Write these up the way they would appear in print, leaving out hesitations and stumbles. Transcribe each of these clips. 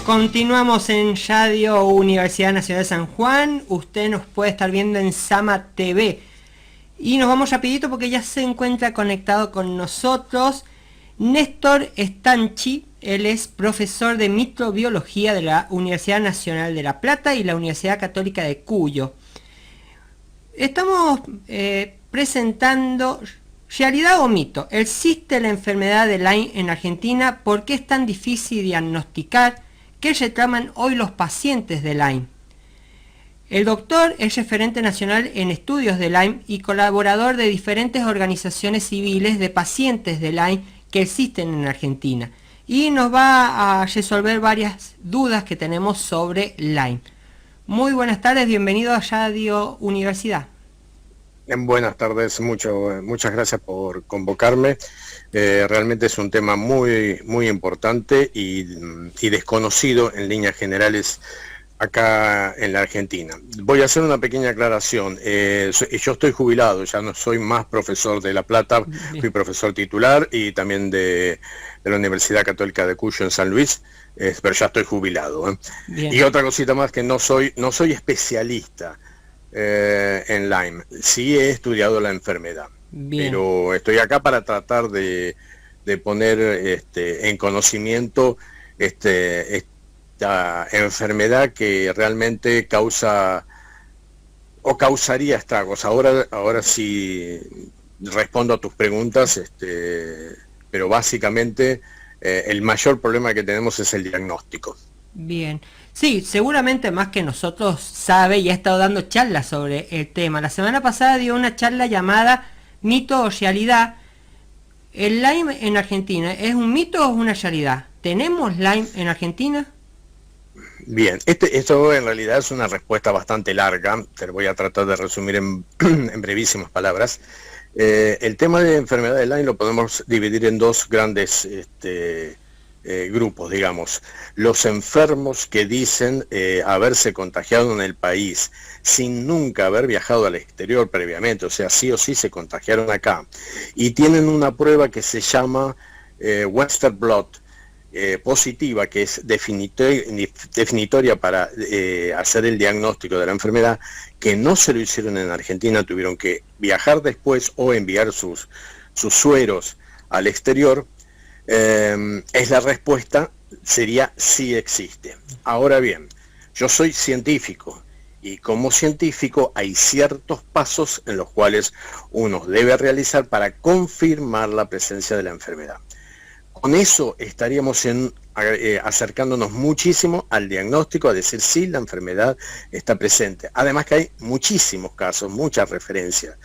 Continuamos en Radio Universidad Nacional de San Juan. Usted nos puede estar viendo en Sama TV. Y nos vamos rapidito porque ya se encuentra conectado con nosotros Néstor Stanchi. Él es profesor de microbiología de la Universidad Nacional de La Plata y la Universidad Católica de Cuyo. Estamos presentando ¿realidad o mito? ¿Existe la enfermedad de Lyme en Argentina? ¿Por qué es tan difícil diagnosticar? ¿Qué reclaman hoy los pacientes de Lyme? El doctor es referente nacional en estudios de Lyme y colaborador de diferentes organizaciones civiles de pacientes de Lyme que existen en Argentina. Y nos va a resolver varias dudas que tenemos sobre Lyme. Muy buenas tardes, bienvenido a Radio Universidad. Buenas tardes, muchas gracias por convocarme. Realmente es un tema muy importante y desconocido en líneas generales acá en la Argentina. Voy a hacer una pequeña aclaración. Yo estoy jubilado, ya no soy más profesor de La Plata, fui profesor titular y también de la Universidad Católica de Cuyo en San Luis, pero ya estoy jubilado. Y otra cosita más, que no soy especialista en Lyme. Sí he estudiado la enfermedad. Pero estoy acá para tratar de poner en conocimiento esta enfermedad que realmente causa o causaría estragos. Ahora sí respondo a tus preguntas, pero básicamente el mayor problema que tenemos es el diagnóstico. Bien, sí, seguramente más que nosotros sabe y ha estado dando charlas sobre el tema. La semana pasada dio una charla llamada Mito o Realidad. ¿El Lyme en Argentina es un mito o es una realidad? ¿Tenemos Lyme en Argentina? Bien, esto en realidad es una respuesta bastante larga, te lo voy a tratar de resumir en brevísimas palabras. El tema de enfermedad de Lyme lo podemos dividir en dos grandes grupos, digamos. Los enfermos que dicen haberse contagiado en el país sin nunca haber viajado al exterior previamente, o sea, sí o sí se contagiaron acá, y tienen una prueba que se llama Western Blot, positiva, que es definitoria para hacer el diagnóstico de la enfermedad, que no se lo hicieron en Argentina, tuvieron que viajar después o enviar sus sueros al exterior. Es la respuesta, sería sí existe. Ahora bien, yo soy científico y como científico hay ciertos pasos en los cuales uno debe realizar para confirmar la presencia de la enfermedad. Con eso estaríamos acercándonos muchísimo al diagnóstico, a decir sí, la enfermedad está presente. Además que hay muchísimos casos, muchas referencias,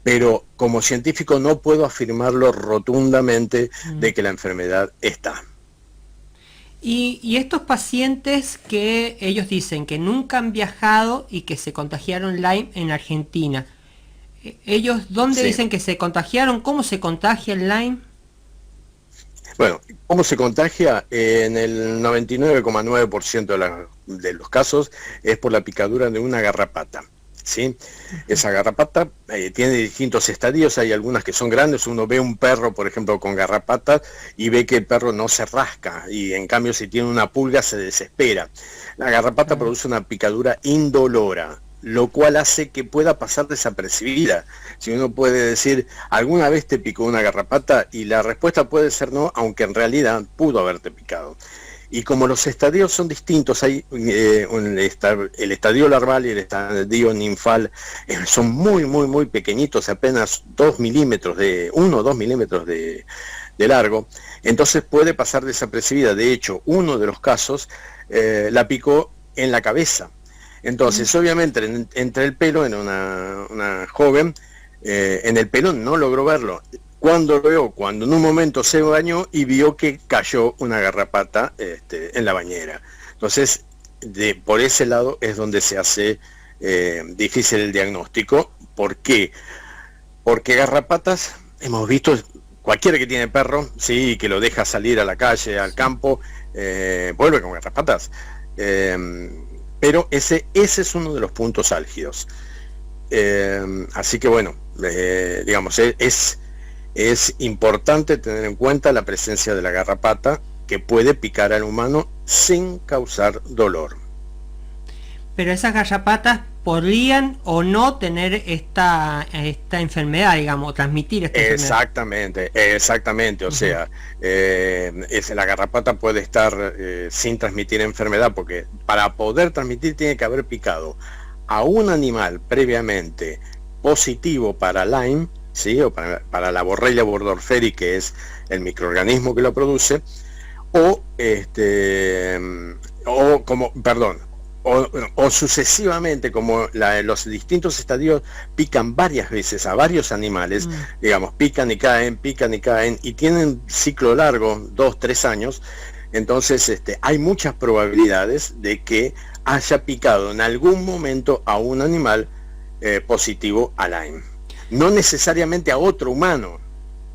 pero como científico no puedo afirmarlo rotundamente de que la enfermedad está. Y estos pacientes que ellos dicen que nunca han viajado y que se contagiaron Lyme en Argentina, ¿ellos dónde dicen que se contagiaron? ¿Cómo se contagia el Lyme? Bueno, ¿cómo se contagia? En el 99,9% de los casos es por la picadura de una garrapata. ¿Sí? Esa garrapata tiene distintos estadios, hay algunas que son grandes, uno ve un perro, por ejemplo, con garrapata y ve que el perro no se rasca, y en cambio si tiene una pulga se desespera. La garrapata produce una picadura indolora, lo cual hace que pueda pasar desapercibida. Si uno puede decir, ¿alguna vez te picó una garrapata? Y la respuesta puede ser no, aunque en realidad pudo haberte picado. Y como los estadios son distintos, hay el estadio larval y el estadio ninfal, son muy pequeñitos, apenas 1 o 2 milímetros de largo, entonces puede pasar desapercibida. De hecho, uno de los casos la picó en la cabeza. Entonces, obviamente, entre el pelo, en una joven, en el pelo no logró verlo. Cuando lo vio, cuando en un momento se bañó y vio que cayó una garrapata en la bañera. Entonces, por ese lado es donde se hace difícil el diagnóstico. ¿Por qué? Porque garrapatas, hemos visto, cualquiera que tiene perro, sí, que lo deja salir a la calle, al campo, vuelve con garrapatas. Pero ese es uno de los puntos álgidos. Así que bueno, digamos, es importante tener en cuenta la presencia de la garrapata que puede picar al humano sin causar dolor. Pero esas garrapatas podrían o no tener esta enfermedad, digamos, transmitir esta enfermedad. Exactamente, o sea, la garrapata puede estar sin transmitir enfermedad, porque para poder transmitir tiene que haber picado a un animal previamente positivo para Lyme, ¿sí? O para la Borrelia burgdorferi, que es el microorganismo que lo produce, o sucesivamente, como los distintos estadios pican varias veces a varios animales, digamos, pican y caen, y tienen ciclo largo, 2-3 años, entonces hay muchas probabilidades de que haya picado en algún momento a un animal positivo a Lyme. No necesariamente a otro humano,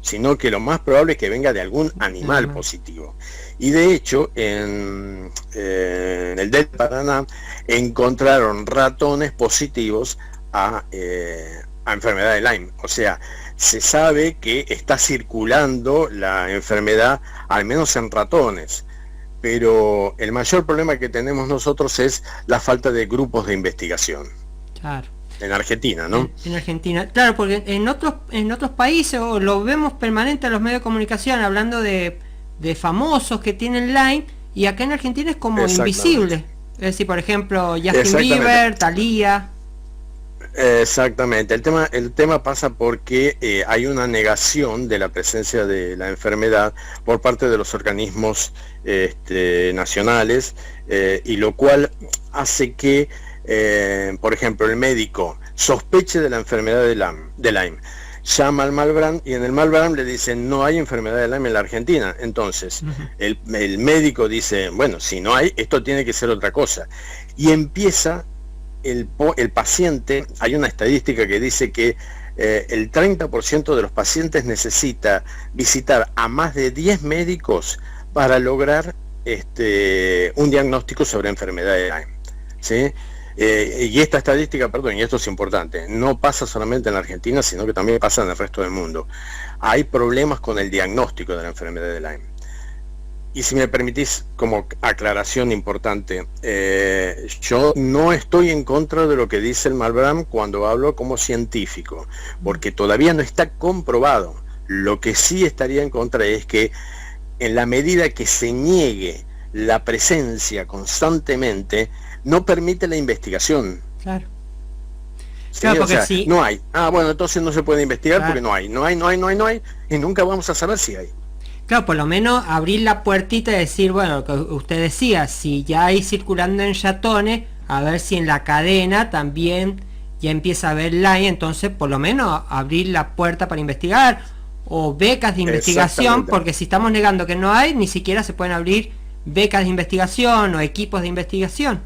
sino que lo más probable es que venga de algún animal positivo. Y de hecho, en el del Paraná encontraron ratones positivos a enfermedad de Lyme. O sea, se sabe que está circulando la enfermedad, al menos en ratones. Pero el mayor problema que tenemos nosotros es la falta de grupos de investigación. Claro. En Argentina, ¿no? En Argentina, claro, porque en otros países lo vemos permanente en los medios de comunicación hablando de famosos que tienen Lyme, y acá en Argentina es como invisible. Es decir, por ejemplo, Justin Bieber, Thalía. Exactamente, el tema pasa porque hay una negación de la presencia de la enfermedad por parte de los organismos nacionales, y lo cual hace que por ejemplo, el médico sospeche de la enfermedad de Lyme, llama al Malbrán y en el Malbrán le dicen no hay enfermedad de Lyme en la Argentina. Entonces el médico dice, bueno, si no hay, esto tiene que ser otra cosa, y empieza el paciente. Hay una estadística que dice que el 30% de los pacientes necesita visitar a más de 10 médicos para lograr un diagnóstico sobre enfermedad de Lyme, ¿sí? Y esta estadística, y esto es importante, no pasa solamente en la Argentina, sino que también pasa en el resto del mundo. Hay problemas con el diagnóstico de la enfermedad de Lyme. Y si me permitís, como aclaración importante, yo no estoy en contra de lo que dice el Malbrán cuando hablo como científico, porque todavía no está comprobado. Lo que sí estaría en contra es que en la medida que se niegue la presencia constantemente, no permite la investigación. Claro. ¿Sí? Claro, porque sí. No hay. Bueno, entonces no se puede investigar porque no hay, y nunca vamos a saber si hay. Claro, por lo menos abrir la puertita y decir, bueno, lo que usted decía, si ya hay circulando en ratones, a ver si en la cadena también ya empieza a haber Lyme, entonces por lo menos abrir la puerta para investigar, o becas de investigación, porque si estamos negando que no hay, ni siquiera se pueden abrir becas de investigación o equipos de investigación.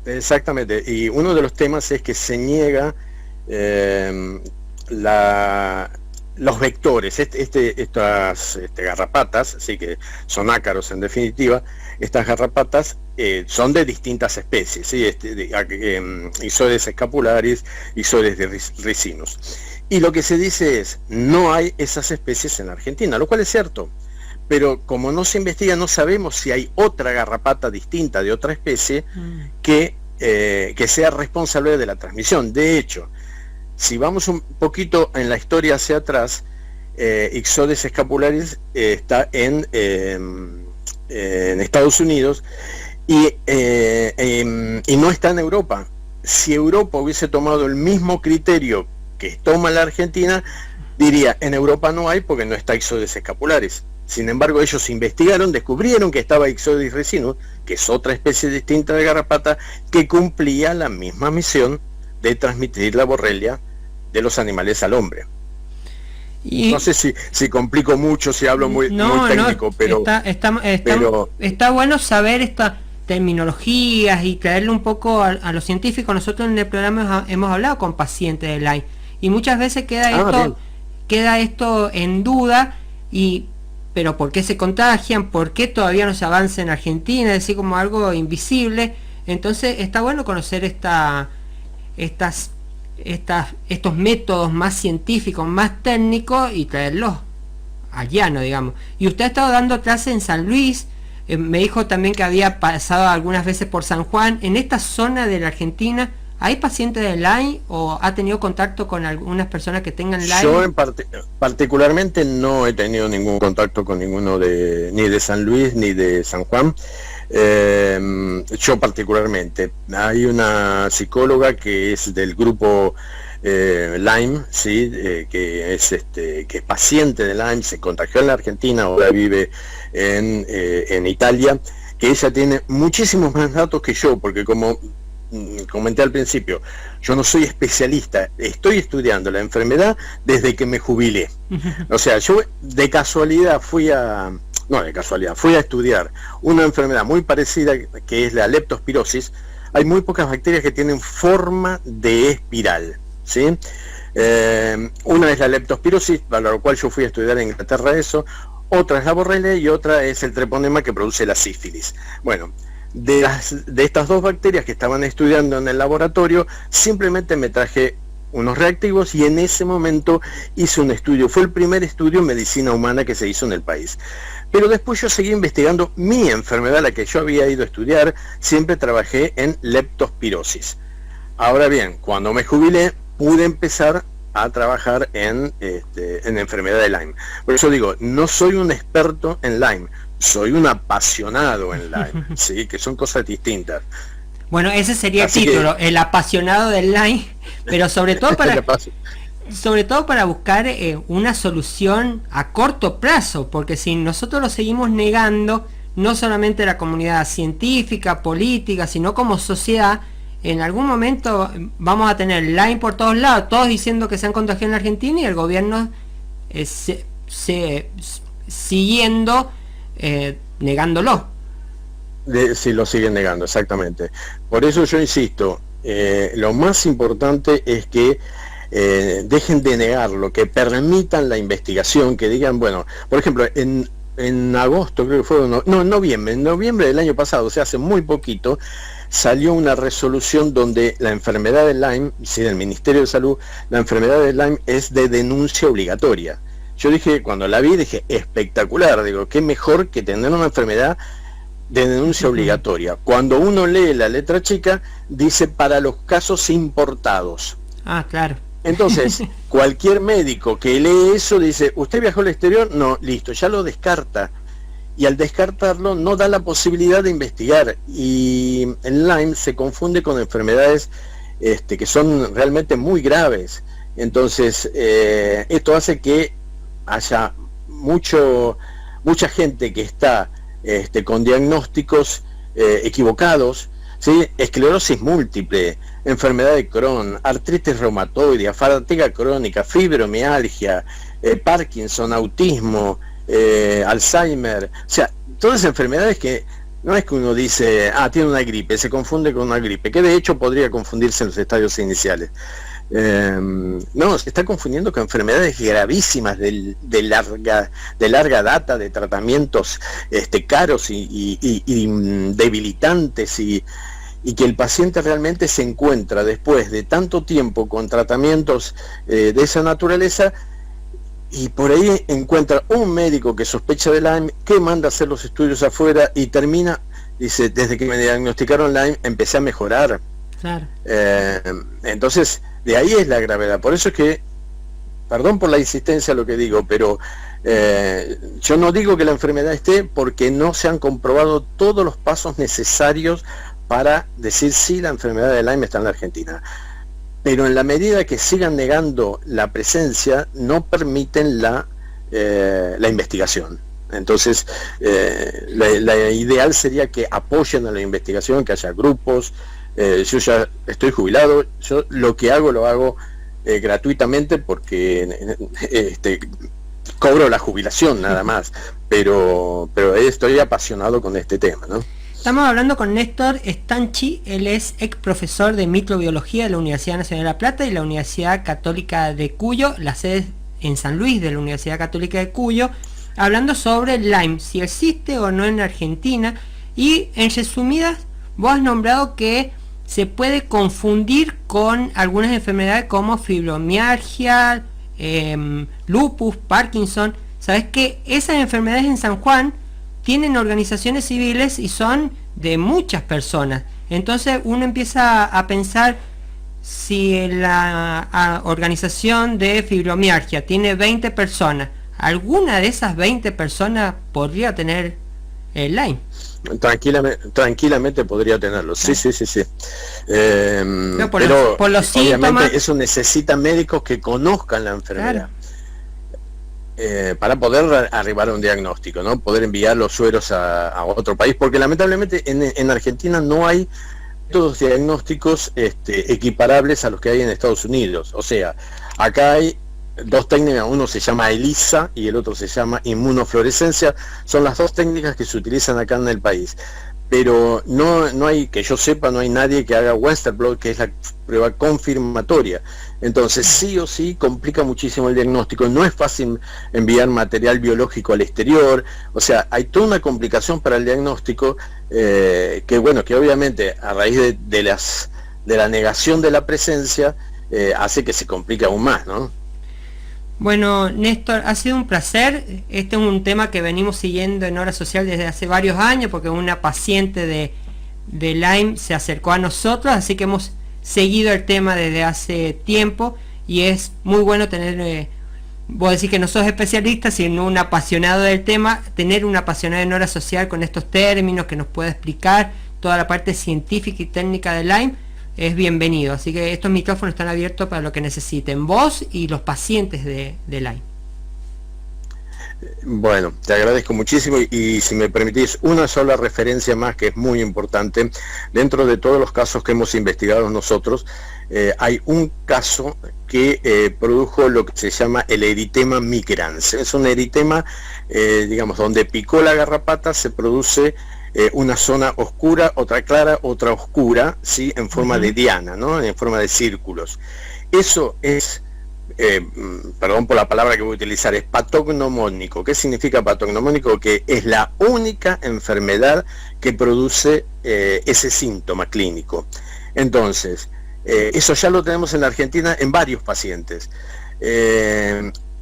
Exactamente, y uno de los temas es que se niega los vectores, estas garrapatas, así que son ácaros en definitiva. Estas garrapatas son de distintas especies, ¿sí? Ixodes escapularis, Ixodes de ricinus. Y lo que se dice es, no hay esas especies en la Argentina, lo cual es cierto. Pero como no se investiga, no sabemos si hay otra garrapata distinta de otra especie que sea responsable de la transmisión. De hecho, si vamos un poquito en la historia hacia atrás, Ixodes escapularis está en Estados Unidos y no está en Europa. Si Europa hubiese tomado el mismo criterio que toma la Argentina, diría, en Europa no hay porque no está Ixodes escapularis. Sin embargo, ellos investigaron, descubrieron que estaba Ixodes ricinus, que es otra especie distinta de garrapata, que cumplía la misma misión de transmitir la borrelia de los animales al hombre. Y no sé si complico mucho, si hablo muy técnico, pero está bueno saber estas terminologías y traerle un poco a los científicos. Nosotros en el programa hemos hablado con pacientes de Lyme y muchas veces queda esto en duda, pero ¿por qué se contagian? ¿Por qué todavía no se avanza en Argentina? Es decir, como algo invisible. Entonces está bueno conocer estos métodos más científicos, más técnicos, y traerlos al llano, digamos. Y usted ha estado dando clases en San Luis, me dijo también que había pasado algunas veces por San Juan. En esta zona de la Argentina, ¿hay pacientes de Lyme o ha tenido contacto con algunas personas que tengan Lyme? Yo particularmente no he tenido ningún contacto con ninguno ni de San Luis ni de San Juan. Yo particularmente, hay una psicóloga que es del grupo Lyme, ¿sí? Que es paciente de Lyme, se contagió en la Argentina, ahora vive en Italia, que ella tiene muchísimos más datos que yo, porque como comenté al principio, yo no soy especialista, estoy estudiando la enfermedad desde que me jubilé. O sea, yo de casualidad fui a estudiar una enfermedad muy parecida, que es la leptospirosis. Hay muy pocas bacterias que tienen forma de espiral, ¿sí? Una es la leptospirosis, para la cual yo fui a estudiar en Inglaterra eso, otra es la borrelia y otra es el treponema que produce la sífilis. Bueno, de estas dos bacterias que estaban estudiando en el laboratorio, simplemente me traje unos reactivos y en ese momento hice un estudio. Fue el primer estudio en medicina humana que se hizo en el país. Pero después yo seguí investigando mi enfermedad, la que yo había ido a estudiar. Siempre trabajé en leptospirosis. Ahora bien, cuando me jubilé, pude empezar a trabajar en enfermedad de Lyme. Por eso digo, no soy un experto en Lyme, soy un apasionado en Lyme, ¿sí? Que son cosas distintas. Bueno, ese sería el título, el apasionado del Lyme, pero sobre todo para buscar una solución a corto plazo, porque si nosotros lo seguimos negando, no solamente la comunidad científica, política, sino como sociedad, en algún momento vamos a tener Lyme por todos lados, todos diciendo que se han contagiado en la Argentina y el gobierno siguiendo negándolo. Sí, lo siguen negando, exactamente. Por eso yo insisto, lo más importante es que dejen de negarlo, que permitan la investigación, que digan, bueno, por ejemplo, en agosto, creo que fue, en noviembre del año pasado, o sea, hace muy poquito, salió una resolución donde la enfermedad de Lyme, sí, del Ministerio de Salud, la enfermedad de Lyme es de denuncia obligatoria. Yo dije, cuando la vi, dije, espectacular, digo, qué mejor que tener una enfermedad de denuncia obligatoria. Cuando uno lee la letra chica, dice para los casos importados. Ah, claro. Entonces, cualquier médico que lee eso dice, ¿usted viajó al exterior? No, listo, ya lo descarta. Y al descartarlo no da la posibilidad de investigar. Y el Lyme se confunde con enfermedades que son realmente muy graves. Entonces, esto hace que haya mucha gente que está con diagnósticos equivocados, ¿sí? Esclerosis múltiple, enfermedad de Crohn, artritis reumatoide, fatiga crónica, fibromialgia, Parkinson, autismo, Alzheimer, o sea, todas enfermedades que no es que uno dice, tiene una gripe, se confunde con una gripe, que de hecho podría confundirse en los estadios iniciales. No, se está confundiendo con enfermedades gravísimas de larga data, de tratamientos caros y debilitantes, y que el paciente realmente se encuentra después de tanto tiempo con tratamientos de esa naturaleza, y por ahí encuentra un médico que sospecha de Lyme, que manda a hacer los estudios afuera y termina, dice, desde que me diagnosticaron Lyme empecé a mejorar. Claro. Entonces, de ahí es la gravedad. Por eso es que, perdón por la insistencia lo que digo, pero yo no digo que la enfermedad esté, porque no se han comprobado todos los pasos necesarios para decir si la enfermedad de Lyme está en la Argentina. Pero en la medida que sigan negando la presencia, no permiten la investigación. Entonces, la ideal sería que apoyen a la investigación, que haya grupos. Yo ya estoy jubilado, yo lo que hago lo hago gratuitamente, porque cobro la jubilación nada más, pero estoy apasionado con este tema, ¿no? Estamos hablando con Néstor Stanchi, él es ex profesor de microbiología de la Universidad Nacional de La Plata y la Universidad Católica de Cuyo, la sede en San Luis de la Universidad Católica de Cuyo, hablando sobre Lyme, si existe o no en Argentina, y en resumidas, vos has nombrado que se puede confundir con algunas enfermedades como fibromialgia, lupus, Parkinson. ¿sabés que esas enfermedades en San Juan tienen organizaciones civiles y son de muchas personas? Entonces uno empieza a pensar, si la organización de fibromialgia tiene 20 personas, ¿alguna de esas 20 personas podría tener Lyme? Tranquilamente podría tenerlo, sí. No, pero por los síntomas, obviamente eso necesita médicos que conozcan la enfermedad. Claro. Para poder arribar a un diagnóstico, ¿no? Poder enviar los sueros a otro país, porque lamentablemente en Argentina no hay todos diagnósticos equiparables a los que hay en Estados Unidos. O sea, acá hay dos técnicas, uno se llama ELISA y el otro se llama inmunofluorescencia, son las dos técnicas que se utilizan acá en el país. Pero no hay, que yo sepa, no hay nadie que haga Western blot, que es la prueba confirmatoria. Entonces sí o sí complica muchísimo el diagnóstico, no es fácil enviar material biológico al exterior, o sea, hay toda una complicación para el diagnóstico, que bueno, que obviamente a raíz de la negación de la presencia, hace que se complique aún más, ¿no? Bueno, Néstor, ha sido un placer. Este es un tema que venimos siguiendo en Hora Social desde hace varios años, porque una paciente de Lyme se acercó a nosotros, así que hemos seguido el tema desde hace tiempo, y es muy bueno tener, vos decís que no sos especialista, sino un apasionado del tema, tener un apasionado en Hora Social con estos términos, que nos pueda explicar toda la parte científica y técnica de Lyme, es bienvenido. Así que estos micrófonos están abiertos para lo que necesiten, vos y los pacientes de Lyme. Bueno, te agradezco muchísimo, y si me permitís una sola referencia más que es muy importante. Dentro de todos los casos que hemos investigado nosotros, hay un caso que produjo lo que se llama el eritema migrans. Es un eritema, digamos, donde picó la garrapata, se produce una zona oscura, otra clara, otra oscura, ¿sí? En forma de diana, ¿no? En forma de círculos. Eso es, perdón por la palabra que voy a utilizar, es patognomónico. ¿Qué significa patognomónico? Que es la única enfermedad que produce ese síntoma clínico. Entonces, eso ya lo tenemos en la Argentina en varios pacientes.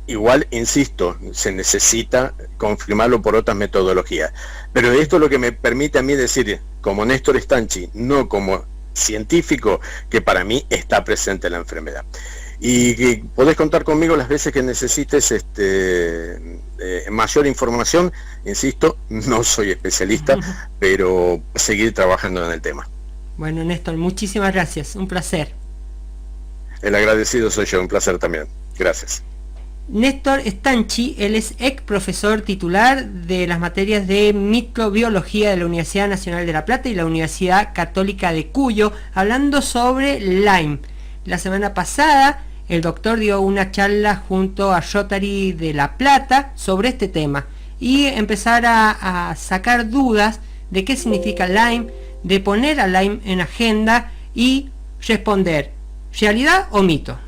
Igual, insisto, se necesita confirmarlo por otras metodologías. Pero esto es lo que me permite a mí decir, como Néstor Stanchi, no como científico, que para mí está presente la enfermedad. Y que podés contar conmigo las veces que necesites mayor información. Insisto, no soy especialista, pero seguir trabajando en el tema. Bueno, Néstor, muchísimas gracias, un placer. El agradecido soy yo, un placer también. Gracias. Néstor Stanchi, él es ex profesor titular de las materias de microbiología de la Universidad Nacional de La Plata y la Universidad Católica de Cuyo, hablando sobre Lyme. La semana pasada el doctor dio una charla junto a Rotary de La Plata sobre este tema y empezar a sacar dudas de qué significa Lyme, de poner a Lyme en agenda y responder, ¿realidad o mito?